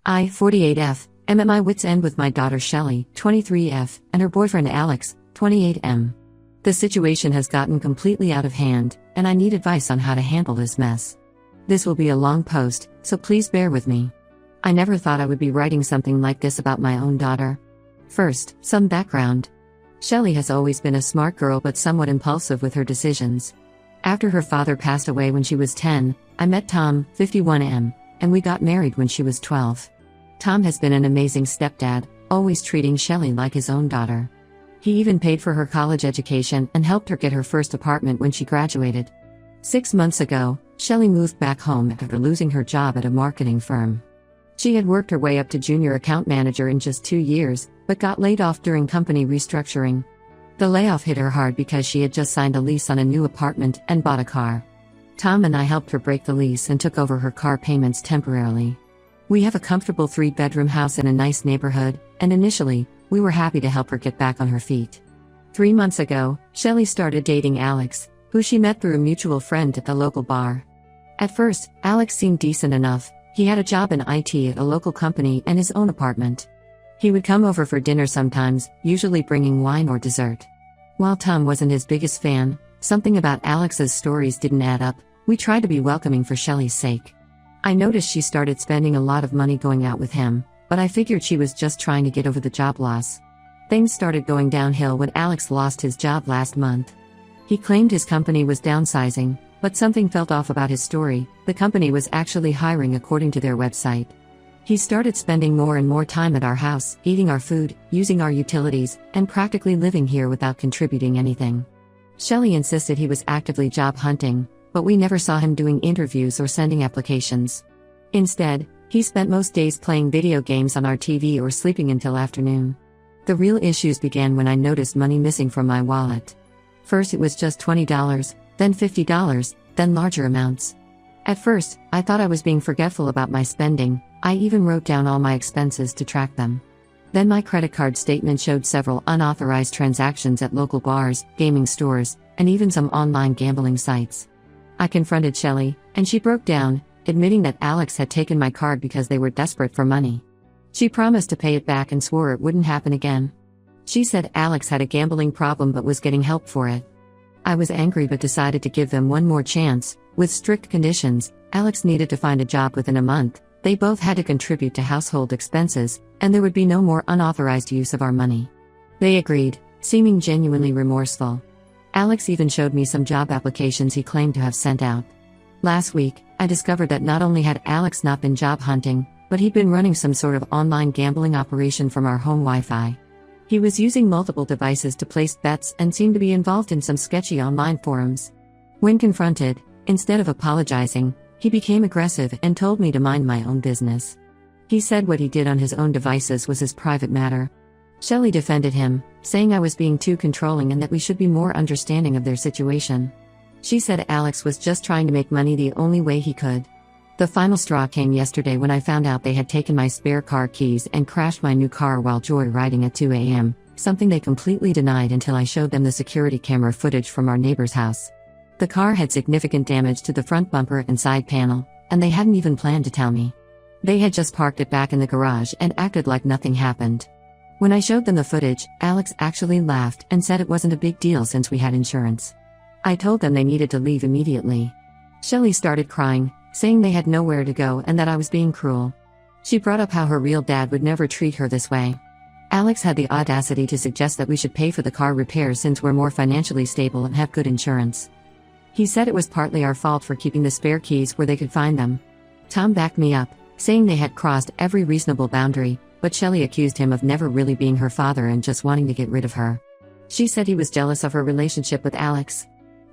I, 48F, am at my wit's end with my daughter Shelley, 23F, and her boyfriend Alex, 28M. The situation has gotten completely out of hand, and I need advice on how to handle this mess. This will be a long post, so please bear with me. I never thought I would be writing something like this about my own daughter. First, some background. Shelley has always been a smart girl but somewhat impulsive with her decisions. After her father passed away when she was 10, I met Tom, 51M, and we got married when she was 12. Tom has been an amazing stepdad, always treating Shelley like his own daughter. He even paid for her college education and helped her get her first apartment when she graduated. 6 months ago, Shelley moved back home after losing her job at a marketing firm. She had worked her way up to junior account manager in just 2 years, but got laid off during company restructuring. The layoff hit her hard because she had just signed a lease on a new apartment and bought a car. Tom and I helped her break the lease and took over her car payments temporarily. We have a comfortable 3-bedroom house in a nice neighborhood, and initially, we were happy to help her get back on her feet. 3 months ago, Shelley started dating Alex, who she met through a mutual friend at the local bar. At first, Alex seemed decent enough. He had a job in IT at a local company and his own apartment. He would come over for dinner sometimes, usually bringing wine or dessert. While Tom wasn't his biggest fan, something about Alex's stories didn't add up. We tried to be welcoming for Shelley's sake. I noticed she started spending a lot of money going out with him, but I figured she was just trying to get over the job loss. Things started going downhill when Alex lost his job last month. He claimed his company was downsizing, but something felt off about his story. The company was actually hiring according to their website. He started spending more and more time at our house, eating our food, using our utilities, and practically living here without contributing anything. Shelley insisted he was actively job hunting, but we never saw him doing interviews or sending applications. Instead, he spent most days playing video games on our TV or sleeping until afternoon. The real issues began when I noticed money missing from my wallet. First it was just $20, then $50, then larger amounts. At first, I thought I was being forgetful about my spending. I even wrote down all my expenses to track them. Then my credit card statement showed several unauthorized transactions at local bars, gaming stores, and even some online gambling sites. I confronted Shelley, and she broke down, admitting that Alex had taken my card because they were desperate for money. She promised to pay it back and swore it wouldn't happen again. She said Alex had a gambling problem but was getting help for it. I was angry but decided to give them one more chance. With strict conditions, Alex needed to find a job within a month, they both had to contribute to household expenses, and there would be no more unauthorized use of our money. They agreed, seeming genuinely remorseful. Alex even showed me some job applications he claimed to have sent out. Last week, I discovered that not only had Alex not been job hunting, but he'd been running some sort of online gambling operation from our home Wi-Fi. He was using multiple devices to place bets and seemed to be involved in some sketchy online forums. When confronted, instead of apologizing, he became aggressive and told me to mind my own business. He said what he did on his own devices was his private matter. Shelley defended him, saying I was being too controlling and that we should be more understanding of their situation. She said Alex was just trying to make money the only way he could. The final straw came yesterday when I found out they had taken my spare car keys and crashed my new car while joyriding at 2 a.m., something they completely denied until I showed them the security camera footage from our neighbor's house. The car had significant damage to the front bumper and side panel, and they hadn't even planned to tell me. They had just parked it back in the garage and acted like nothing happened. When I showed them the footage, Alex actually laughed and said it wasn't a big deal since we had insurance. I told them they needed to leave immediately. Shelley started crying, saying they had nowhere to go and that I was being cruel. She brought up how her real dad would never treat her this way. Alex had the audacity to suggest that we should pay for the car repairs since we're more financially stable and have good insurance. He said it was partly our fault for keeping the spare keys where they could find them. Tom backed me up, saying they had crossed every reasonable boundary, but Shelley accused him of never really being her father and just wanting to get rid of her. She said he was jealous of her relationship with Alex.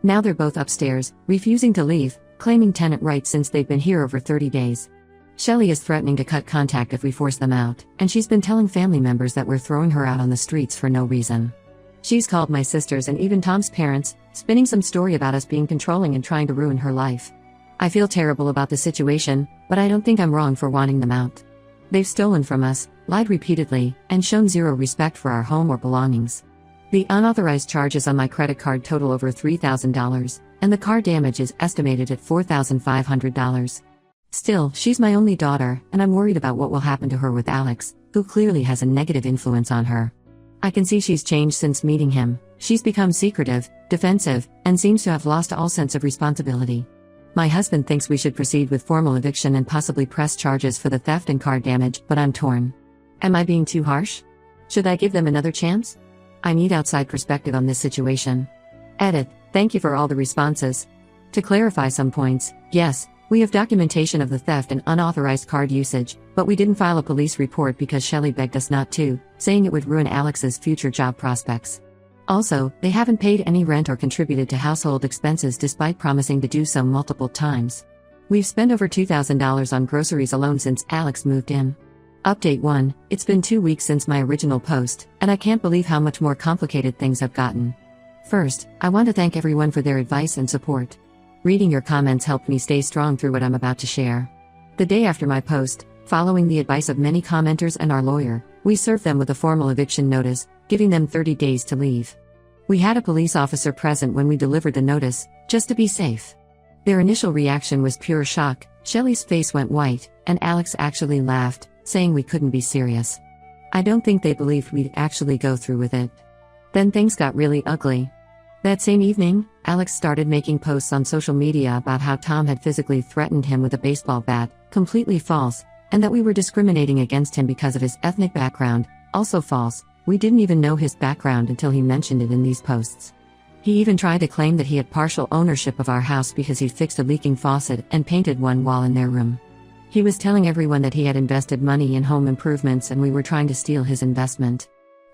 Now they're both upstairs, refusing to leave, claiming tenant rights since they've been here over 30 days. Shelley is threatening to cut contact if we force them out, and she's been telling family members that we're throwing her out on the streets for no reason. She's called my sisters and even Tom's parents, spinning some story about us being controlling and trying to ruin her life. I feel terrible about the situation, but I don't think I'm wrong for wanting them out. They've stolen from us, lied repeatedly, and shown zero respect for our home or belongings. The unauthorized charges on my credit card total over $3,000, and the car damage is estimated at $4,500. Still, she's my only daughter, and I'm worried about what will happen to her with Alex, who clearly has a negative influence on her. I can see she's changed since meeting him. She's become secretive, defensive, and seems to have lost all sense of responsibility. My husband thinks we should proceed with formal eviction and possibly press charges for the theft and car damage, but I'm torn. Am I being too harsh? Should I give them another chance? I need outside perspective on this situation. Edit. Thank you for all the responses. To clarify some points, yes, we have documentation of the theft and unauthorized card usage, but we didn't file a police report because Shelley begged us not to, saying it would ruin Alex's future job prospects. Also, they haven't paid any rent or contributed to household expenses despite promising to do so multiple times. We've spent over $2,000 on groceries alone since Alex moved in. Update 1, it's been 2 weeks since my original post, and I can't believe how much more complicated things have gotten. First, I want to thank everyone for their advice and support. Reading your comments helped me stay strong through what I'm about to share. The day after my post, following the advice of many commenters and our lawyer, we served them with a formal eviction notice, giving them 30 days to leave. We had a police officer present when we delivered the notice, just to be safe. Their initial reaction was pure shock. Shelley's face went white, and Alex actually laughed, saying we couldn't be serious. I don't think they believed we'd actually go through with it. Then things got really ugly. That same evening, Alex started making posts on social media about how Tom had physically threatened him with a baseball bat, completely false, and that we were discriminating against him because of his ethnic background, also false. We didn't even know his background until he mentioned it in these posts. He even tried to claim that he had partial ownership of our house because he'd fixed a leaking faucet and painted one wall in their room. He was telling everyone that he had invested money in home improvements and we were trying to steal his investment.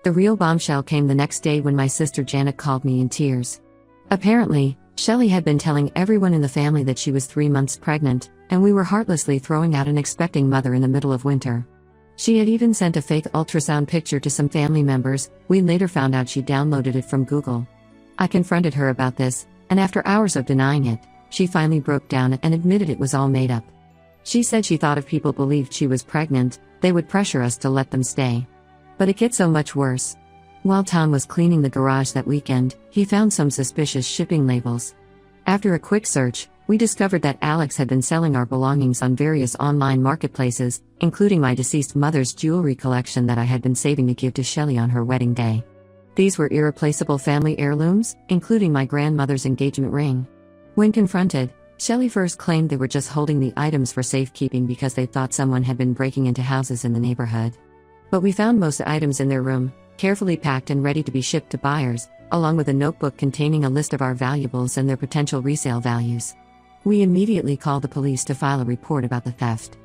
The real bombshell came the next day when my sister Janet called me in tears. Apparently, Shelley had been telling everyone in the family that she was 3 months pregnant, and we were heartlessly throwing out an expecting mother in the middle of winter. She had even sent a fake ultrasound picture to some family members. We later found out she downloaded it from Google. I confronted her about this, and after hours of denying it, she finally broke down and admitted it was all made up. She said she thought if people believed she was pregnant, they would pressure us to let them stay. But it gets so much worse. While Tom was cleaning the garage that weekend, he found some suspicious shipping labels. After a quick search, we discovered that Alex had been selling our belongings on various online marketplaces, including my deceased mother's jewelry collection that I had been saving to give to Shelley on her wedding day. These were irreplaceable family heirlooms, including my grandmother's engagement ring. When confronted, Shelley first claimed they were just holding the items for safekeeping because they thought someone had been breaking into houses in the neighborhood. But we found most items in their room, carefully packed and ready to be shipped to buyers, along with a notebook containing a list of our valuables and their potential resale values. We immediately called the police to file a report about the theft.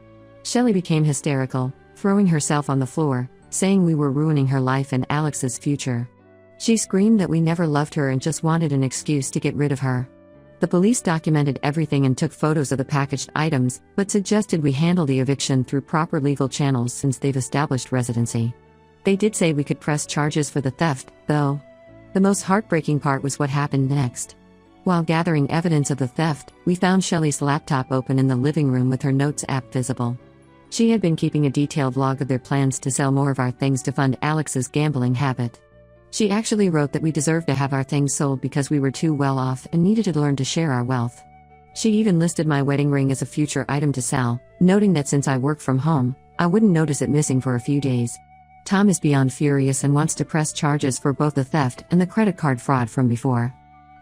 Shelley became hysterical, throwing herself on the floor, saying we were ruining her life and Alex's future. She screamed that we never loved her and just wanted an excuse to get rid of her. The police documented everything and took photos of the packaged items, but suggested we handle the eviction through proper legal channels since they've established residency. They did say we could press charges for the theft, though. The most heartbreaking part was what happened next. While gathering evidence of the theft, we found Shelley's laptop open in the living room with her notes app visible. She had been keeping a detailed log of their plans to sell more of our things to fund Alex's gambling habit. She actually wrote that we deserved to have our things sold because we were too well off and needed to learn to share our wealth. She even listed my wedding ring as a future item to sell, noting that since I work from home, I wouldn't notice it missing for a few days. Tom is beyond furious and wants to press charges for both the theft and the credit card fraud from before.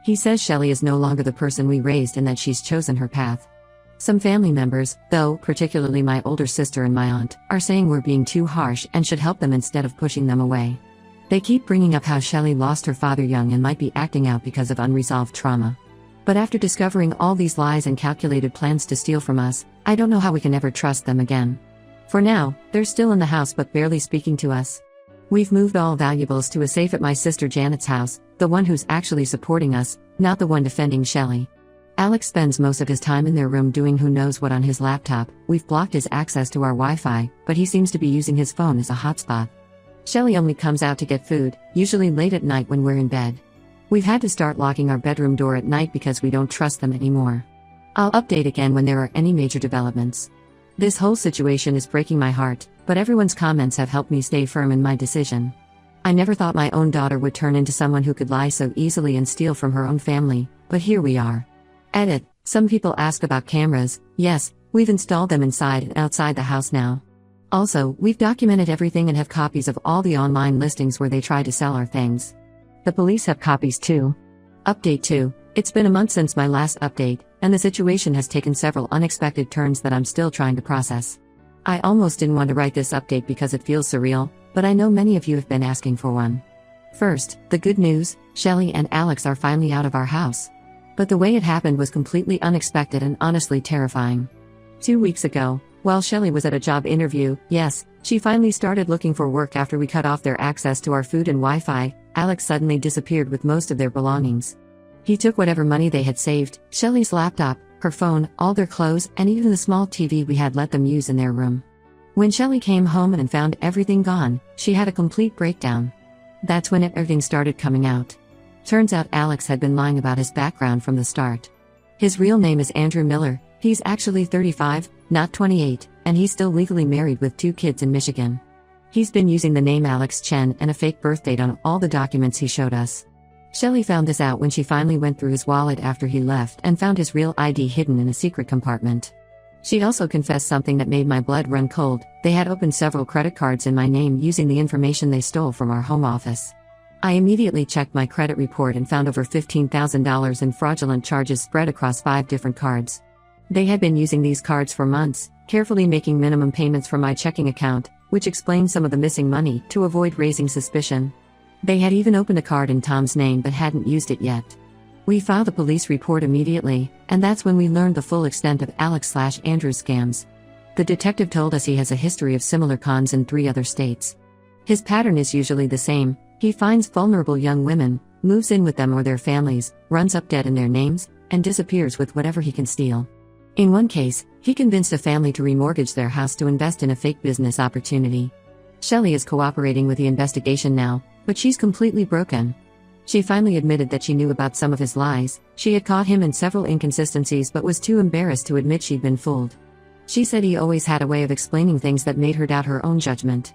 He says Shelley is no longer the person we raised and that she's chosen her path. Some family members, though, particularly my older sister and my aunt, are saying we're being too harsh and should help them instead of pushing them away. They keep bringing up how Shelley lost her father young and might be acting out because of unresolved trauma. But after discovering all these lies and calculated plans to steal from us, I don't know how we can ever trust them again. For now, they're still in the house but barely speaking to us. We've moved all valuables to a safe at my sister Janet's house, the one who's actually supporting us, not the one defending Shelley. Alex spends most of his time in their room doing who knows what on his laptop. We've blocked his access to our Wi-Fi, but he seems to be using his phone as a hotspot. Shelley only comes out to get food, usually late at night when we're in bed. We've had to start locking our bedroom door at night because we don't trust them anymore. I'll update again when there are any major developments. This whole situation is breaking my heart, but everyone's comments have helped me stay firm in my decision. I never thought my own daughter would turn into someone who could lie so easily and steal from her own family, but here we are. Edit. Some people ask about cameras. Yes, We've installed them inside and outside the house now. Also, we've documented everything and have copies of all the online listings where they try to sell our things. The police have copies too. Update 2. It's been a month since my last update, and the situation has taken several unexpected turns that I'm still trying to process. I almost didn't want to write this update because it feels surreal, but I know many of you have been asking for one. First, the good news, Shelly and Alex are finally out of our house. But the way it happened was completely unexpected and honestly terrifying. 2 weeks ago, while Shelly was at a job interview, yes, she finally started looking for work after we cut off their access to our food and Wi-Fi, Alex suddenly disappeared with most of their belongings. He took whatever money they had saved, Shelly's laptop, her phone, all their clothes, and even the small TV we had let them use in their room. When Shelly came home and found everything gone, she had a complete breakdown. That's when everything started coming out. Turns out Alex had been lying about his background from the start. His real name is Andrew Miller, he's actually 35, not 28, and he's still legally married with 2 kids in Michigan. He's been using the name Alex Chen and a fake birth date on all the documents he showed us. Shelly found this out when she finally went through his wallet after he left and found his real ID hidden in a secret compartment. She also confessed something that made my blood run cold. They had opened several credit cards in my name using the information they stole from our home office. I immediately checked my credit report and found over $15,000 in fraudulent charges spread across 5 different cards. They had been using these cards for months, carefully making minimum payments from my checking account, which explained some of the missing money, to avoid raising suspicion. They had even opened a card in Tom's name but hadn't used it yet. We filed a police report immediately, and that's when we learned the full extent of Alex/Andrew's scams. The detective told us he has a history of similar cons in 3 other states. His pattern is usually the same: he finds vulnerable young women, moves in with them or their families, runs up debt in their names, and disappears with whatever he can steal. In one case, he convinced a family to remortgage their house to invest in a fake business opportunity. Shelly is cooperating with the investigation now, but she's completely broken. She finally admitted that she knew about some of his lies. She had caught him in several inconsistencies but was too embarrassed to admit she'd been fooled. She said he always had a way of explaining things that made her doubt her own judgment.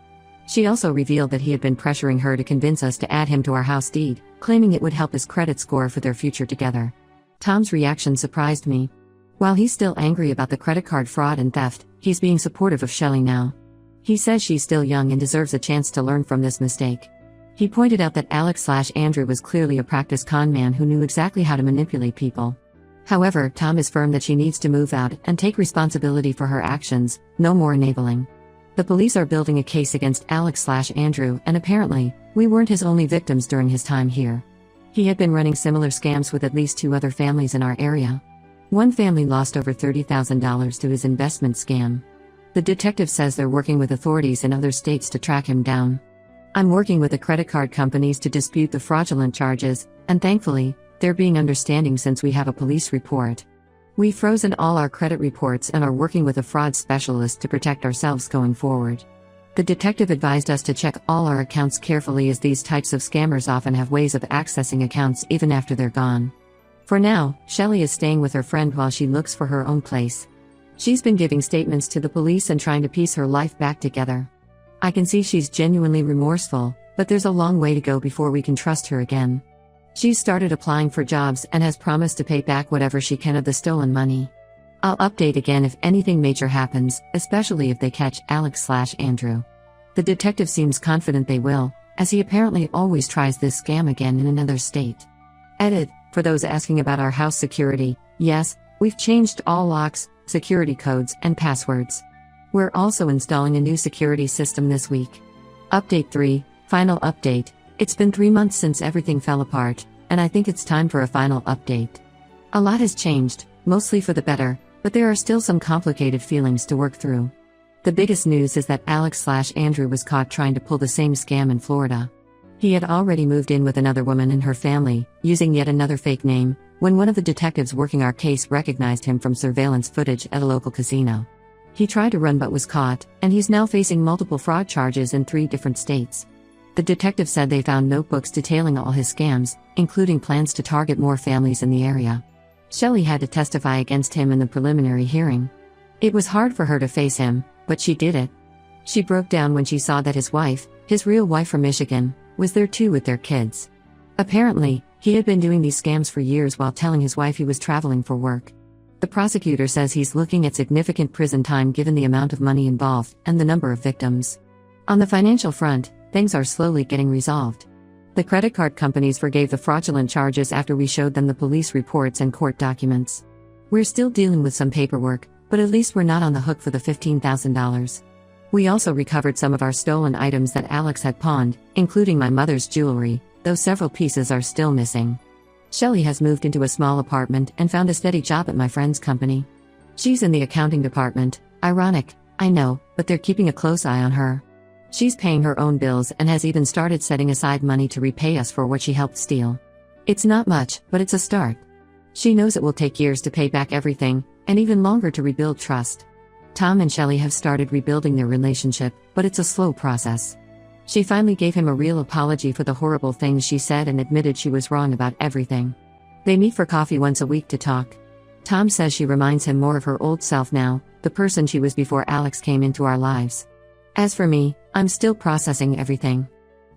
She also revealed that he had been pressuring her to convince us to add him to our house deed, claiming it would help his credit score for their future together. Tom's reaction surprised me. While he's still angry about the credit card fraud and theft, he's being supportive of Shelly now. He says she's still young and deserves a chance to learn from this mistake. He pointed out that Alex/Andrew was clearly a practiced con man who knew exactly how to manipulate people. However, Tom is firm that she needs to move out and take responsibility for her actions, no more enabling. The police are building a case against Alex/Andrew, and apparently, we weren't his only victims during his time here. He had been running similar scams with at least 2 other families in our area. One family lost over $30,000 to his investment scam. The detective says they're working with authorities in other states to track him down. I'm working with the credit card companies to dispute the fraudulent charges, and thankfully, they're being understanding since we have a police report. We've frozen all our credit reports and are working with a fraud specialist to protect ourselves going forward. The detective advised us to check all our accounts carefully as these types of scammers often have ways of accessing accounts even after they're gone. For now, Shelly is staying with her friend while she looks for her own place. She's been giving statements to the police and trying to piece her life back together. I can see she's genuinely remorseful, but there's a long way to go before we can trust her again. She's started applying for jobs and has promised to pay back whatever she can of the stolen money. I'll update again if anything major happens, especially if they catch Alex/Andrew. The detective seems confident they will, as he apparently always tries this scam again in another state. Edit: for those asking about our house security, yes, we've changed all locks, security codes, and passwords. We're also installing a new security system this week. Update 3, final update. It's been 3 months since everything fell apart, and I think it's time for a final update. A lot has changed, mostly for the better, but there are still some complicated feelings to work through. The biggest news is that Alex/Andrew was caught trying to pull the same scam in Florida. He had already moved in with another woman and her family, using yet another fake name, when one of the detectives working our case recognized him from surveillance footage at a local casino. He tried to run but was caught, and he's now facing multiple fraud charges in 3 different states. The detective said they found notebooks detailing all his scams, including plans to target more families in the area. Shelly had to testify against him in the preliminary hearing. It was hard for her to face him, but she did it. She broke down when she saw that his wife, his real wife from Michigan, was there too with their kids. Apparently, he had been doing these scams for years while telling his wife he was traveling for work. The prosecutor says he's looking at significant prison time given the amount of money involved and the number of victims. On the financial front, things are slowly getting resolved. The credit card companies forgave the fraudulent charges after we showed them the police reports and court documents. We're still dealing with some paperwork, but at least we're not on the hook for the $15,000. We also recovered some of our stolen items that Alex had pawned, including my mother's jewelry, though several pieces are still missing. Shelley has moved into a small apartment and found a steady job at my friend's company. She's in the accounting department. Ironic, I know, but they're keeping a close eye on her. She's paying her own bills and has even started setting aside money to repay us for what she helped steal. It's not much, but it's a start. She knows it will take years to pay back everything, and even longer to rebuild trust. Tom and Shelley have started rebuilding their relationship, but it's a slow process. She finally gave him a real apology for the horrible things she said and admitted she was wrong about everything. They meet for coffee once a week to talk. Tom says she reminds him more of her old self now, the person she was before Alex came into our lives. As for me, I'm still processing everything.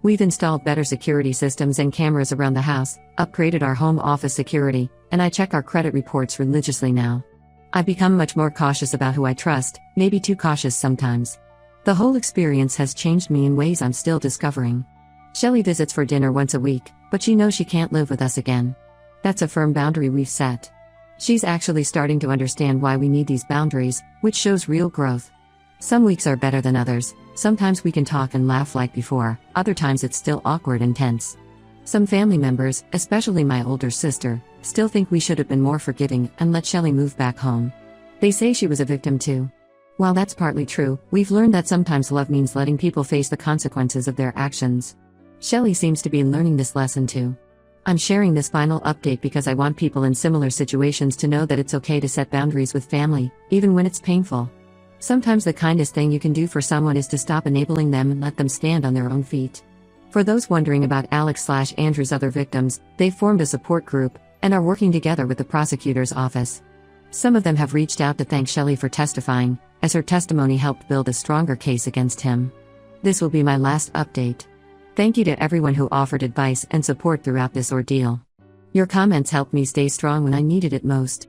We've installed better security systems and cameras around the house, upgraded our home office security, and I check our credit reports religiously now. I've become much more cautious about who I trust, maybe too cautious sometimes. The whole experience has changed me in ways I'm still discovering. Shelley visits for dinner once a week, but she knows she can't live with us again. That's a firm boundary we've set. She's actually starting to understand why we need these boundaries, which shows real growth. Some weeks are better than others. Sometimes we can talk and laugh like before, other times it's still awkward and tense. Some family members, especially my older sister, still think we should have been more forgiving and let Shelley move back home. They say she was a victim too. While that's partly true, we've learned that sometimes love means letting people face the consequences of their actions. Shelley seems to be learning this lesson too. I'm sharing this final update because I want people in similar situations to know that it's okay to set boundaries with family, even when it's painful. Sometimes the kindest thing you can do for someone is to stop enabling them and let them stand on their own feet. For those wondering about Alex/Andrew's other victims, they've formed a support group and are working together with the prosecutor's office. Some of them have reached out to thank Shelley for testifying, as her testimony helped build a stronger case against him. This will be my last update. Thank you to everyone who offered advice and support throughout this ordeal. Your comments helped me stay strong when I needed it most.